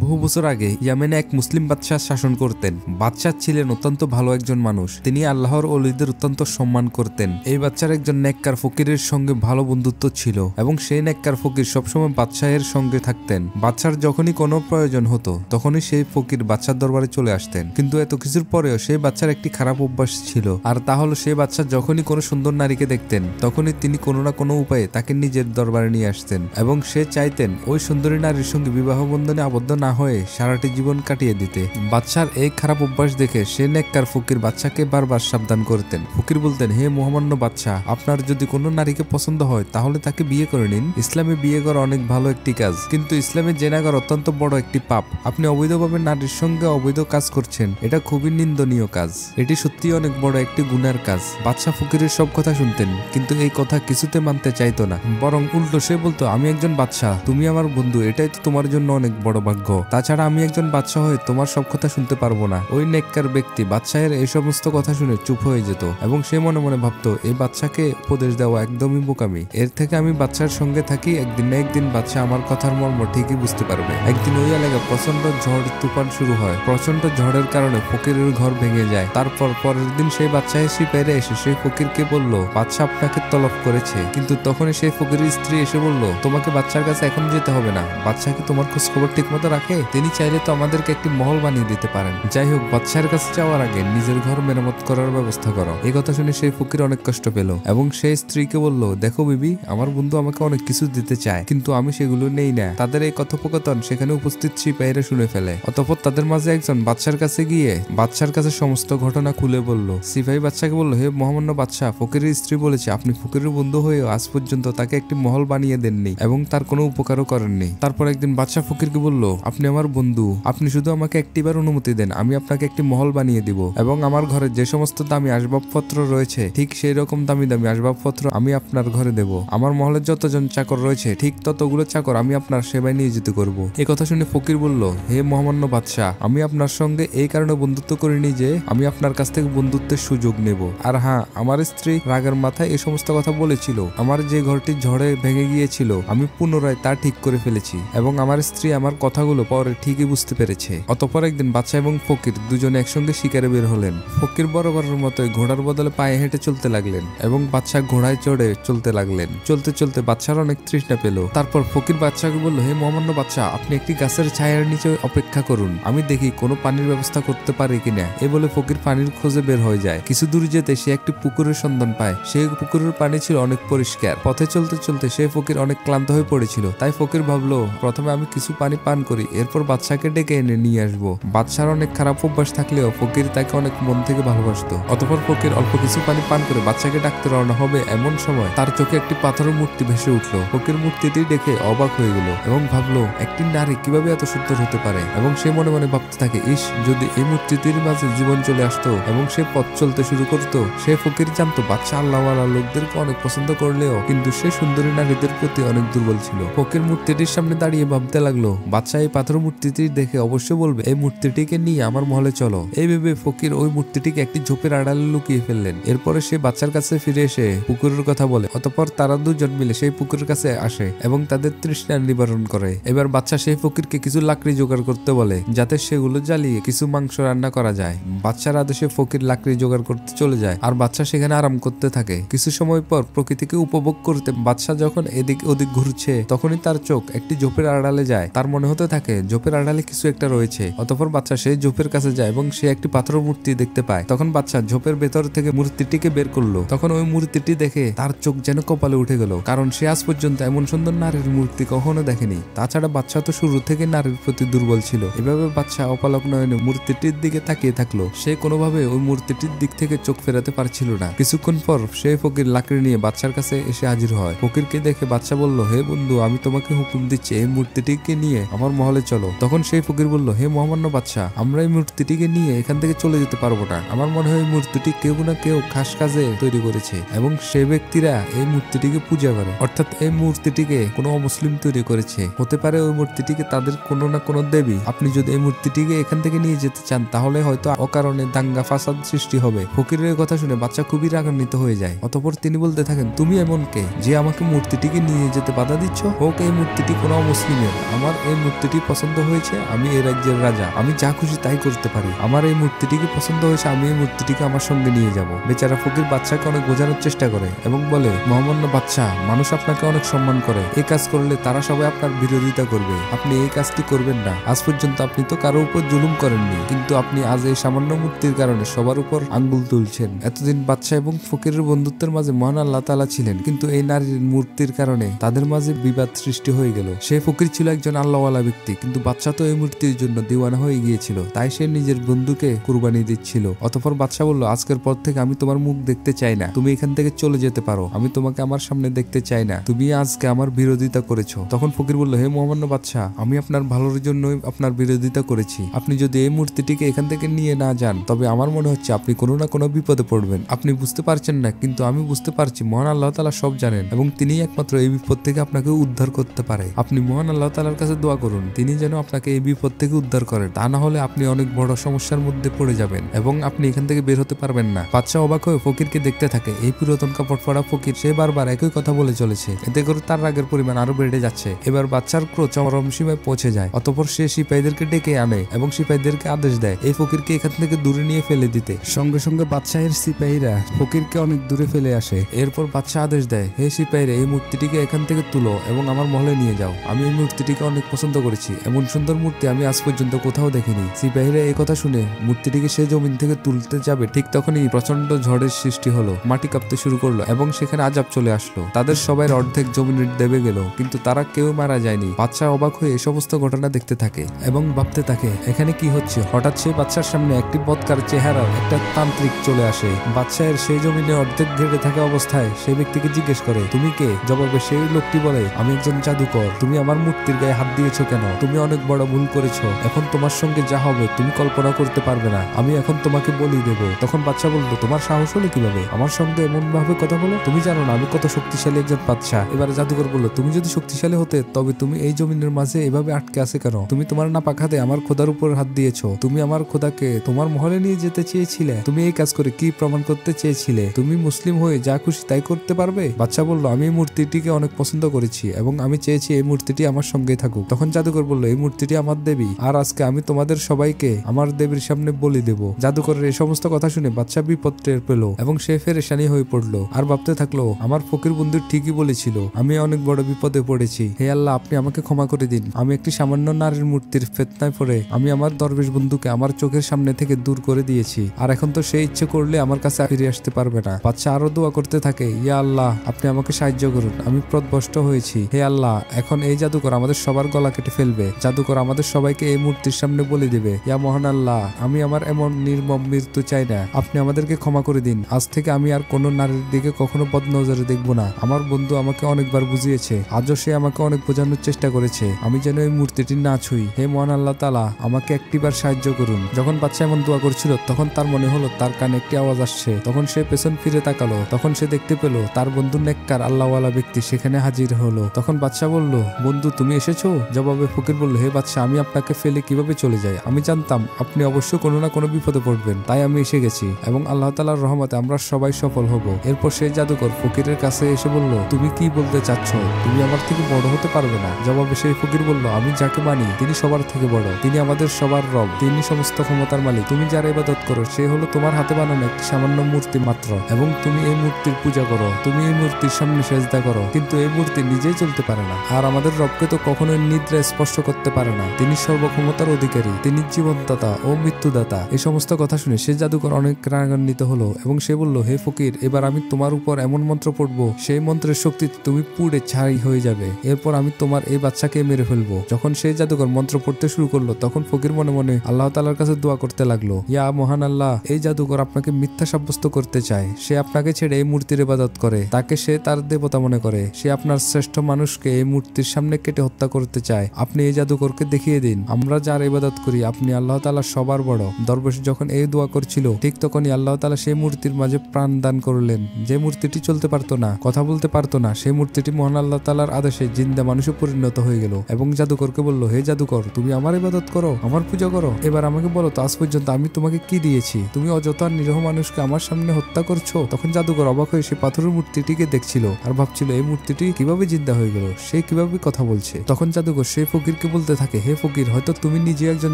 বহু বছর আগে ইয়ামেনে এক মুসলিম বাদশাহ শাসন করতেন। বাদশাহ ছিলেন অত্যন্ত ভালো একজন মানুষ। তিনি আল্লাহর ওলিদের অত্যন্ত সম্মান করতেন। এই বাচ্চার একজন নেককার ফকিরের সঙ্গে ভালো বন্ধুত্ব ছিল এবং সেই নেককার ফকির সবসময় বাদশাহের সঙ্গে থাকতেন। বাদশার যখনই কোনো প্রয়োজন হতো তখনই সেই ফকির বাদশার দরবারে চলে আসতেন। কিন্তু এত কিছুর পরেও সেই বাচ্চার একটি খারাপ অভ্যাস ছিল, আর তা হলো সেই বাচ্চা যখনই কোনো সুন্দর নারীকে দেখতেন তখনই তিনি কোনো না কোনো উপায়ে তাকে নিজের দরবারে নিয়ে আসতেন এবং সে চাইতেন ওই সুন্দরী নারীর সঙ্গে বিবাহ বন্ধনে আবদ্ধ না হয়ে সারাটি জীবন কাটিয়ে দিতে। বাদশার এই খারাপ অভ্যাস দেখে সে নেককার ফকির বাদশাকে বারবার সাবধান করতেন। ফকির বলতেন, হে মহামান্য বাদশাহ, আপনার যদি কোনো নারীকে পছন্দ হয় তাহলে তাকে বিয়ে করে নিন। ইসলামে বিয়ে করা অনেক ভালো একটি কাজ, কিন্তু ইসলামে জেনা করা অত্যন্ত বড় একটি পাপ। আপনি অবৈধভাবে নারীর সঙ্গে অবৈধ কাজ করছেন, এটা খুবই নিন্দনীয় কাজ। এটি সত্যি অনেক বড় একটি গুনার কাজ। বাদশাহ ফকিরের সব কথা শুনতেন, কিন্তু এই কথা কিছুতে মানতে চাইতো না। বরং উল্টো সে বলতো, আমি একজন বাদশাহ, তুমি আমার বন্ধু, এটাই তো তোমার জন্য অনেক বড় ভাগ্য। তাছাড়া আমি একজন বাদশাহ হয়ে তোমার সব কথা শুনতে পারবো না। ওই নেককার ব্যক্তি বাদশাহের এই সমস্ত কথা শুনে চুপ হয়ে যেত এবং সে মনে মনে ভাবতো, এই বাদশাকে উপদেশ দেওয়া একদমই বোকামি। এর থেকে আমি বাদশার সঙ্গে থাকি, একদিন না একদিন বাদশাহ আমার কথার মর্ম ঠিকই বুঝতে পারবে। একদিন ওই এলাকায় প্রচন্ড ঝড় তুফান শুরু হয়। প্রচন্ড ঝড়ের কারণে ফকিরের ঘর ভেঙে যায়। তারপর পরের দিন সেই বাদশাহ সিপাহীরা এসে সেই ফকিরকে বলল, বাদশাহ আপনাকে তলব করেছে। কিন্তু তখনই সেই ফকিরের স্ত্রী এসে বলল, তোমাকে বাদশার কাছে এখন যেতে হবে না। বাদশাহ কি তোমার খোঁজ খবর ঠিক মতো রাখে? তিনি চাইলে তো আমাদেরকে একটি মহল বানিয়ে দিতে পারেন। যাই হোক, বাদশার কাছে যাওয়ার আগে নিজের ঘর মেরামত করার ব্যবস্থা করো। এই কথা শুনে সেই ফকির অনেক কষ্ট পেল এবং সেই স্ত্রীকে বলল, দেখো বিবি, আমার বন্ধু আমাকে অনেক কিছু দিতে চায়, কিন্তু আমি সেগুলো নেই না। তাদের এই কথোপকথন সেখানে উপস্থিত সিপাহীরা শুনে ফেলে। অতঃপর তাদের মাঝে একজন বাদশার কাছে গিয়ে বাদশার কাছে সমস্ত ঘটনা খুলে বলল। সিপাহী বাদশাকে বলল, হে মহামান্য বাদশাহ, ফকিরের স্ত্রী বলেছে আপনি ফকিরের বন্ধু হয়েও আজ পর্যন্ত তাকে একটি মহল বানিয়ে দেননি এবং তার কোনো উপকারও করেননি। তারপর একদিন বাদশাহ ফকিরকে বলল, আপনি আমার বন্ধু, আপনি শুধু আমাকে একটিবার অনুমতি দেন, আমি আপনাকে একটি মহল বানিয়ে দিব এবং আমার ঘরে যে সমস্ত দামি আসবাবপত্র রয়েছে ঠিক সেই রকম দামি দামি আসবাবপত্র আমি আপনার ঘরে দেব। আমার মহলের যতজন চাকর রয়েছে ঠিক ততগুলো চাকর আমি আপনার সেবায় নিয়োজিত করব। এই কথা শুনে ফকির বলল, হে মহামান্য বাদশাহ, আমি আপনার সঙ্গে এই কারণে বন্ধুত্ব করিনি যে আমি আপনার কাছ থেকে বন্ধুত্বের সুযোগ নেব। আর হ্যাঁ, আমার স্ত্রী রাগের মাথায় এই সমস্ত কথা বলেছিল। আমার যে ঘরটি ঝড়ে ভেঙে গিয়েছিল আমি পুনরায় তা ঠিক করে ফেলেছি এবং আমার স্ত্রী আমার কথাগুলো পরে ঠিকই বুঝতে পেরেছে। অতঃপর একদিন বাদশাহ এবং ফকির দুজনে একসঙ্গে শিকারে বের হলেন। ফকির বরাবরের মতোই ঘোড়ার বদলে পায়ে হেঁটে চলতে লাগলেন এবং বাদশাহ ঘোড়ায় চড়ে চলতে লাগলেন। চলতে চলতে বাদশার অনেক তৃষ্ণা পেল। তারপর ফকির বাদশাহকে বলল, হে মহামান্য বাদশাহ, আপনি একটি গাছের ছায়ার নিচে অপেক্ষা করুন, আমি দেখি কোনো পানির ব্যবস্থা করতে পারি কিনা। এ বলে ফকির পানির খোঁজে বের হয়ে যায়। কিছু দূর যেতে সে একটি পুকুরের সন্ধান পায়। সেই পুকুরের পানি ছিল অনেক পরিষ্কার। পথে চলতে চলতে সে ফকির অনেক ক্লান্ত হয়ে পড়েছিল। তাই ফকির ভাবলো, প্রথমে আমি কিছু পানি পান করি, এরপর বাদশাকে ডেকে এনে নিয়ে আসবো। বাদশার অনেক খারাপ অভ্যাস থাকলেও ফকির তাকে অনেক মন থেকে ভালোবাসতো। অতঃপর ফকির অল্প কিছু পানি পান করে বাদশাকে ডাকতে রওনা হবে এমন সময় তার চোখে একটি পাথরের মূর্তি ভেসে উঠলো। ফকির মূর্তিটি দেখে অবাক হয়ে গেল এবং ভাবলো, একটি নারী কিভাবে এত সুন্দর হতে পারে। এবং সে মনে মনে ভাবতে থাকে, ইস, যদি এই মূর্তিটির মাঝে জীবন চলে আসতো এবং সে পথ চলতে শুরু করতো। সে ফকির জানতো বাদশা আল্লাহওয়ালা লোকদেরকে অনেক পছন্দ করলেও কিন্তু সে সুন্দরী নারীদের প্রতি অনেক দুর্বল ছিল। ফকির মূর্তিটির সামনে দাঁড়িয়ে ভাবতে লাগলো, বাদশা এই পাথর মূর্তিটি দেখে অবশ্যই বলবে এই মূর্তিটিকে নিয়ে আমার মহলে চলো। এই ভেবে ফকির ওই মূর্তিটিকে একটি ঝোপের আড়ালে লুকিয়ে ফেললেন। এরপরে সে বাচ্চার কাছে ফিরে এসে পুকুরের কথা বলে। অতঃপর তারা দুজন মিলে সেই পুকুরের কাছে আসে এবং তাদের তৃষ্ণা নিবারণ করে। এবার বাচ্চা সেই ফকিরকে কিছু লাকড়ি জোগাড় করতে বলে যাতে সেগুলো জ্বালিয়ে কিছু মাংস রান্না করা যায়। বাচ্চার আদেশে ফকির লাকড়ি জোগাড় করতে চলে যায় আর বাচ্চা সেখানে আরাম করতে থাকে। কিছু সময় পর প্রকৃতিকে উপভোগ করতে বাচ্চা যখন এদিক ওদিক ঘুরছে তখনই তার চোখ একটি ঝোপের আড়ালে যায়। তার মনে হতে থাকে ঝোপের আড়ালে কিছু একটা রয়েছে। অতঃপর বাচ্চা সেই ঝোপের কাছে যায় এবং সে একটি পাথরের মূর্তি দেখতে পায়। তখন বাচ্চা ঝোপের ভেতর থেকে মূর্তিটিকে বের করলো। তখন ওই মূর্তিটি দেখে তার চোখ যেন কপালে উঠে গেল, কারণ সে আজ পর্যন্ত এমন সুন্দর নারীর মূর্তি কখনো দেখেনি। তাছাড়া বাচ্চা তো শুরু থেকে নারীর প্রতি দুর্বল ছিল। এভাবে বাচ্চা অপলক নয়নে মূর্তিটির দিকে তাকিয়ে থাকলো। সে কোনোভাবে ওই মূর্তিটির দিক থেকে চোখ ফেরাতে পারছিল না। কিছুক্ষণ পর সেই ফকির লাকড়ি নিয়ে বাচ্চার কাছে এসে হাজির হয়। ফকিরকে দেখে বাচ্চা বলল, হে বন্ধু, আমি তোমাকে হুকুম দিচ্ছি এই মূর্তিটিকে নিয়ে আমার মহলে চলো। তখন সেই ফকির বলল, হে মহামান্য বাদশাহ, আমরা এই মূর্তিটিকে নিয়ে এখান থেকে চলে যেতে পারবো না। আমার মনে হয় এই মূর্তিটি কেউ না কেউ খাস কাজে তৈরি করেছে এবং সে ব্যক্তিরা এই মূর্তিটিকে পূজা করে, অর্থাৎ এই মূর্তিটিকে কোনো অমুসলিম তৈরি করেছে। হতে পারে ওই মূর্তিটিকে তাদের কোনো না কোনো দেবী। আপনি যদি এই মূর্তিটিকে এখান থেকে নিয়ে যেতে চান তাহলে হয়তো অকারণে দাঙ্গা ফাসাদ সৃষ্টি হবে। ফকিরের কথা শুনে বাচ্চা খুবই রাগান্বিত হয়ে যায়। অতঃপর তিনি বলতে থাকেন, তুমি এমন কে যে আমাকে মূর্তিটিকে নিয়ে যেতে বাধা দিচ্ছ? হোক এই মূর্তিটি কোনো অমুসলিমের, আমার এই মূর্তিটি পছন্দ হয়েছে, আমি এই রাজ্যের রাজা, আমি যা খুশি তাই করতে পারি। আমার এই মূর্তিটিকে পছন্দ হয়েছে, আমি এই মূর্তিটিকে আমার সঙ্গে নিয়ে যাব। বেচারা ফকির বাদশাকে অনেক বোঝানোর চেষ্টা করে এবং বলে, মহামান্য বাদশাহ, মানুষ আপনাকে অনেক সম্মান করে, এই কাজ করলে তারা সবাই আপনার বিরোধিতা করবে, আপনি এই কাজটি করবেন না। আজ পর্যন্ত আপনি তো কারো উপর জুলুম করেননি, কিন্তু আপনি আজ এই সামান্য মূর্তির কারণে সবার উপর আঙ্গুল তুলছেন। এতদিন বাদশাহ এবং ফকিরের বন্ধুত্বের মাঝে মহান আল্লাহ তাআলা ছিলেন, কিন্তু এই নারীর মূর্তির কারণে তাদের মাঝে বিবাদ সৃষ্টি হয়ে গেল। সে ফকির ছিল একজন আল্লাহওয়ালা ব্যক্তি, কিন্তু বাদশাহ তো এই মূর্তির জন্য দিওয়ানা হয়ে গিয়েছিল, তাই সে নিজের বন্ধুকে কুরবানি দিচ্ছিল। অতঃপর বাদশাহ বলল, আজকের পর থেকে আমি তোমার মুখ দেখতে চাই না, তুমি এখান থেকে চলে যেতে পারো, আমি তোমাকে আমার সামনে দেখতে চাই না, তুমি আজকে আমার বিরোধিতা করেছো। তখন ফকির বলল, হে মহামান্য বাদশাহ, আমি আপনার ভালোর জন্যই আপনার বিরোধিতা করেছি। আপনি যদি এই মূর্তিটিকে এখান থেকে নিয়ে না যান, তবে আমার মনে হচ্ছে আপনি কোনো না কোনো বিপদে পড়বেন। আপনি বুঝতে পারছেন না, কিন্তু আমি বুঝতে পারছি মহান আল্লাহ তাআলা সব জানেন এবং তিনি একমাত্র এই বিপদ থেকে আপনাকে উদ্ধার করতে পারে। আপনি মহান আল্লাহ তাআলার কাছে দোয়া করুন, তিনি যেন আপনাকে এই বিপদ থেকে উদ্ধার করেন, তা না হলে আপনি অনেক বড় সমস্যার মধ্যে পড়ে যাবেন এবং আপনি এখান থেকে বের হতে পারবেন না। বাদশাহ অবাক হয়ে ফকিরকে দেখতে থাকে। এই পুরাতন কাপড় পরা ফকির, সে বারবার একই কথা বলে চলেছে, এতে করে তার রাগের পরিমাণ আরো বেড়ে যাচ্ছে। এবার বাদশার ক্রোধ চরম সীমায় পৌঁছে যায়। অতঃপর সে সিপাহীদেরকে ডেকে আনে এবং সিপাহীদেরকে আদেশ দেয় এই ফকিরকে এখান থেকে দূরে নিয়ে ফেলে দিতে। সঙ্গে সঙ্গে বাদশাহের সিপাহীরা ফকিরকে অনেক দূরে ফেলে আসে। এরপর বাদশাহ আদেশ দেয়, হে সিপাহীরা, এই মূর্তিটিকে এখান থেকে তুলো এবং আমার মহলে নিয়ে যাও। আমি এই মূর্তিটিকে অনেক পছন্দ করেছি, এমন সুন্দর মূর্তি আমি আজ পর্যন্ত কোথাও দেখিনি। সিপাহীরা এই কথা শুনে মূর্তিটিকে সে জমিন থেকে তুলতে যাবে, ঠিক তখনই প্রচন্ড ঝড়ের সৃষ্টি হলো, মাটি কাঁপতে শুরু করলো এবং সেখানে আযাব চলে আসলো। তাদের সবাই অর্ধেক জমিন দেবে গেল, কিন্তু তারা কেউ মারা যায়নি। বাদশাহ অবাক হয়ে এই সমস্ত ঘটনা দেখতে থাকে এবং ভাবতে থাকে এখানে কি হচ্ছে। হঠাৎ সে বাদশার সামনে একটি বদকার চেহারার একটা তান্ত্রিক চলে আসে। বাদশাহের সেই জমিনে অর্ধেক ঘেরে থাকা অবস্থায় সেই ব্যক্তিকে জিজ্ঞেস করে, তুমি কে? জবাবে সেই লোকটি বলে, আমি একজন জাদুকর। তুমি আমার মূর্তির গায়ে হাত দিয়েছো কেন? তুমি অনেক বড় ভুল করেছো। এখন তোমার সঙ্গে যা হবে তুমি কল্পনা করতে পারবে না। আমি এখন তোমাকে বলি দেব। তখন বাদশাহ বলল, তোমার সাহস হলো কিভাবে আমার সঙ্গে এমন ভাবে কথা বলো? তুমি জানো না আমি কত শক্তিশালী একজন বাদশাহ। এবারে জাদুকর বলল, তুমি যদি শক্তিশালী হতে তবে তুমি এই জমিনের মাঝে এভাবে আটকে আছে কেন? তুমি তোমার নাপাক হাতে আমার খোদার উপর হাত দিয়েছো। তুমি আমার খোদাকে তোমার মহলে নিয়ে যেতে চেয়েছিলে। তুমি এই কাজ করে কি প্রমাণ করতে চেয়েছিলে? তুমি মুসলিম হয়ে যা খুশি তাই করতে পারবে? বাদশাহ বলল, আমি এই মূর্তিটিকে অনেক পছন্দ করেছি এবং আমি চেয়েছি এই মূর্তিটি আমার সঙ্গে থাকুক। তখন জাদুকর বলল, এই মূর্তিটি আমার দেবী, আর আজকে আমি তোমাদের সবাইকে আমার দেবীর সামনে বলি দেব। জাদুকরের এই সমস্ত কথা শুনে বাদশাহ বিপদ টের পেল এবং সে পেরেশানি হয়ে পড়লো আর ভাবতে থাকলো, আমার ফকির বন্ধু ঠিকই বলেছিল, আমি অনেক বড় বিপদে পড়েছি। হে আল্লাহ, আপনি আমাকে ক্ষমা করে দিন। আমি একটি সামান্য নারীর মূর্তির ফিতনায় পড়ে আমি আমার দরবেশ বন্ধুকে আমার চোখের সামনে থেকে দূর করে দিয়েছি, আর এখন তো সে ইচ্ছে করলে আমার কাছে ফিরে আসতে পারবে না। বাদশাহ আরো দোয়া করতে থাকে, ইয়া আল্লাহ, আপনি আমাকে সাহায্য করুন, আমি পথভ্রষ্ট হয়েছি। হে আল্লাহ, এখন এই জাদুকর আমাদের সবার গলা কেটে ফেলবে। জাদুকর আমাদের সবাইকে এই মূর্তির সামনে বলে দিবে। ইয়া মহান আল্লাহ, আমি আমার এমন নির্মম মৃত্যু চাই না, আপনি আমাদেরকে ক্ষমা করে দিন। আজ থেকে আমি আর কোনো নারীর দিকে কখনো বদনজরে দেখবো না। আমার বন্ধু আমাকে অনেকবার বুঝিয়েছে, আজও সে আমাকে অনেক বোঝানোর চেষ্টা করেছে, আমি যেন এই মূর্তিটি না ছুঁই। হে মহান আল্লাহ তাআলা, আমাকে একটিবার সাহায্য করুন। যখন বাদশাহ এমন দোয়া করছিল তখন তার মনে হলো তার কানে একটি আওয়াজ আসছে। তখন সে পেছন ফিরে তাকালো, তখন সে দেখতে পেল তার বন্ধু নেককার আল্লাহওয়ালা ব্যক্তি সেখানে হাজির হলো। তখন বাদশাহ বলল, বন্ধু তুমি এসেছো? জবাবে ফকির বলল, হে বাদশাহ, আমি আপনাকে ফেলে কিভাবে চলে যাই? আমি জানতাম আপনি অবশ্যই কোনো না কোনো বিপদে পড়বেন, তাই আমি এসে গেছি এবং আল্লাহ তাআলার রহমতে আমরা সবাই সফল হব। এরপর সেই জাদুকর ফকিরের কাছে এসে বলল, তুমি কি বলতে চাচ্ছ? তুমি আমার থেকে বড় হতে পারবে না। জবাবে সেই ফকির বলল, আমি যাকে মানি তিনি সবার থেকে বড়, তিনি আমাদের সবার রব, তিনি সমস্ত ক্ষমতার মালিক। তুমি যার ইবাদত করো সে হলো তোমার হাতে বানানো একটি সামান্য মূর্তি মাত্র এবং তুমি এই মূর্তির পূজা করো, তুমি এই মূর্তির সামনে সেজদা করো, কিন্তু এই মূর্তি নিজেই চলতে পারে না। আর আমাদের রবকে তো কখনোই নিদ্রা স্পর্শ করতে পারে না, তিনি সর্বক্ষমতার অধিকারী, তিনি জীবনদাতা ও মৃত্যুদাতা। এই সমস্ত কথা শুনে সে জাদুকর অনেক রাগান্বিত হলো এবং সে বলল, হে ফকির, এবার আমি তোমার উপর এমন মন্ত্র পড়বো সেই মন্ত্রের শক্তি তুমি পুড়ে ছাই হয়ে যাবে। এরপর আমি তোমার এই বাচ্চাকে মেরে ফেলবো। যখন সেই জাদুকর মন্ত্র পড়তে শুরু করলো তখন ফকির মনে মনে আল্লাহ তাআলার কাছে দোয়া করতে লাগলো, ইয়া মহান আল্লাহ, এই জাদুকর আপনাকে মিথ্যা সাব্যস্ত করতে চায়। সে আপনাকে ছেড়ে এই মূর্তির ইবাদত করে, তাকে সে তার দেবতা মনে করে। সে আপনার শ্রেষ্ঠ মানুষকে এই মূর্তির সামনে কেটে হত্যা করতে চায়। আপনি এই জাদুকরকে দেখিয়ে দিন আমরা যার ইবাদত করি আপনি আল্লাহ তাআলা সবার বড়। দরবেশ যখন এই দোয়া করছিল ঠিক তখনই আল্লাহ তাআলা সেই মূর্তির মাঝে প্রাণ দান করলেন। যে মূর্তিটি চলতে পারতো না, কথা বলতে পারতো না, সেই মূর্তিটি মহান আল্লাহ তাআলার আদেশে জিন্দা মানুষে পরিণত হয়ে গেল এবং জাদুকরকে বলল, হে জাদুকর, তুমি আমার ইবাদত করো, আমার পূজা করো। এবার আমাকে বলো তো আজ পর্যন্ত আমি তোমাকে কি দিয়েছি? তুমি অযথা নিরীহ মানুষকে আমার সামনে হত্যা করছো। তখন জাদুকর অবাক হয়ে সে পাথরের মূর্তিটিকে দেখছিল আর ভাবছিল এই মূর্তিটি কিভাবে জিন্দা হয়ে গেল, সে কিভাবে কথা বলছে। তখন জাদুকর সেই ফকিরকে বলতে থাকে, হে ফকির, হয়তো তুমি নিজে একজন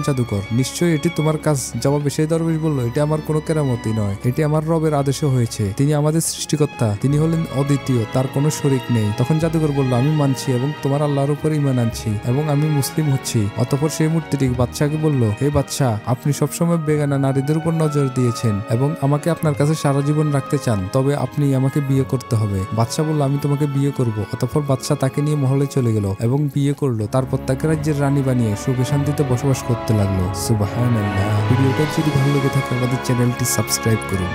জাদুকর, নিশ্চয়ই এটি তোমার কাজ। জবাবে সেই দরবেশ বলল, এটি আমার কোনো কেরামতি নয়, এটি আমার রবের আদেশে হয়েছে। তিনি আমাদের সৃষ্টিকর্তা, তিনি হলেন অদ্বিতীয়, তার কোনো শরীক নেই। তখন জাদুকর বলল, আমি মানছি এবং তোমার আল্লাহর উপর ঈমান আনছি এবং আমি মুসলিম হচ্ছি। অতঃপর সেই মূর্তিটি বাদশাকে বলল, হে বাদশাহ, আপনি সবসময় বেগানা নারীদের উপর নজর দিয়েছেন এবং আমাকে আপনার কাছে সারা জীবন রাখতে চান, তবে আপনি আমাকে বিয়ে করতে হবে। বাদশাহ বলল, আমি তোমাকে বিয়ে করব। অতঃপর বাদশাহ তাকে নিয়ে মহলে চলে গেল এবং বিয়ে করলো। তারপর তাকে রাজ্যের রানী বানিয়ে সুখে শান্তিতে বসবাস করতে লাগলো। সুবহানাল্লাহ। ভিডিওটা যদি ভালো লেগে থাকে আমাদের চ্যানেলটি সাবস্ক্রাইব করুন।